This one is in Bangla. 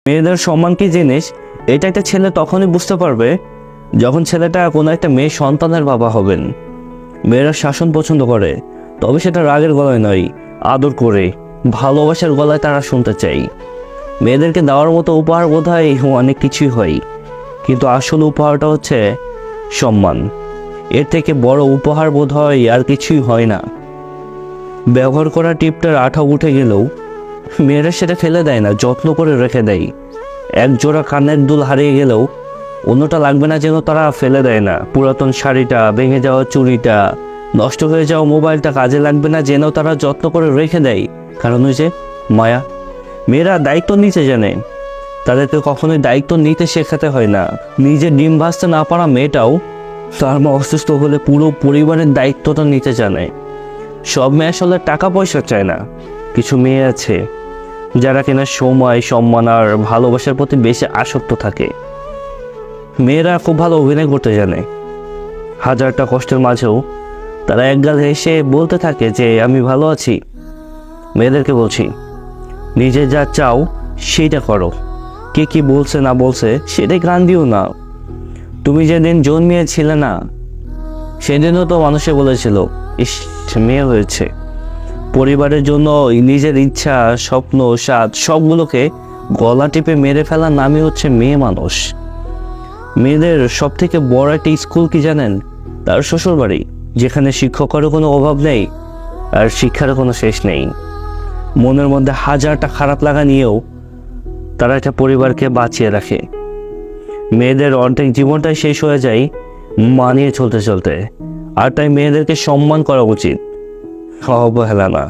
মেয়েদের সম্মান কি জিনিস এটা একটা ছেলে তখনই বুঝতে পারবে যখন ছেলেটা কোনো একটা মেয়ে সন্তানের বাবা হবেন। মেয়েরা শাসন পছন্দ করে, তবে সেটা রাগের গলায় নয়, আদর করে ভালোবাসার গলায় তারা শুনতে চাই। মেয়েদেরকে দেওয়ার মতো উপহার বোধ হয় অনেক কিছুই হয়, কিন্তু আসল উপহারটা হচ্ছে সম্মান। এর থেকে বড় উপহার বোধ হয় আর কিছুই হয় না। ব্যবহার করা টিপটার আঠা উঠে গেলেও মেয়েরা সেটা ফেলে দেয় না, যত্ন করে রেখে দেয়। এক জোড়া কানের দুল হারিয়ে গেলেও অন্যটা লাগবে না যেন তারা ফেলে দেয় না। পুরাতন শাড়িটা, ভেঙে যাওয়া চুড়িটা, নষ্ট হয়ে যাওয়া মোবাইলটা কাজে লাগবে না যেন তারা যত্ন করে রেখে দেয়। কারণ ওই যে মায়া। মেয়েরা দায়িত্ব নিতে জানে, তাদেরকে কখনোই দায়িত্ব নিতে শেখাতে হয় না। নিজে ডিম ভাজতে না পারা মেয়েটাও তার মা অসুস্থ হলে পুরো পরিবারের দায়িত্বটা নিতে জানে। সব মেয়ে আসলে টাকা পয়সা চায় না। কিছু মেয়ে আছে যারা কিনা সময়, সম্মান আর ভালোবাসার প্রতি বেশি আসক্ত থাকে। মেয়েরা খুব ভালো অভিনয় করতে জানে। হাজারটা কষ্টের মাঝেও তারা একগাল হেসে বলতে থাকে যে আমি ভালো আছি। মেয়েদেরকে বলছি, নিজে যা চাও সেইটা করো। কে কি বলছে না বলছে সেটাই কান দিও না। তুমি যেদিন জন্মিয়েছিলে না, সেদিনও তো মানুষে বলেছিল ইস মেয়ে হয়েছে। পরিবারের জন্য নিজের ইচ্ছা, স্বপ্ন, স্বাদ সবগুলোকে গলা টিপে মেরে ফেলার নামই হচ্ছে মেয়ে মানুষ। মেয়েদের সব থেকে বড় একটা স্কুল কি জানেন? তার শ্বশুরবাড়ি, যেখানে শিক্ষকেরও কোনো অভাব নেই আর শিক্ষারও কোনো শেষ নেই। মনের মধ্যে হাজারটা খারাপ লাগা নিয়েও তারা একটা পরিবারকে বাঁচিয়ে রাখে। মেয়েদের অর্ধেক জীবনটাই শেষ হয়ে যায় মানিয়ে চলতে চলতে। আর তাই মেয়েদেরকে সম্মান করা উচিত, অবহেলা না।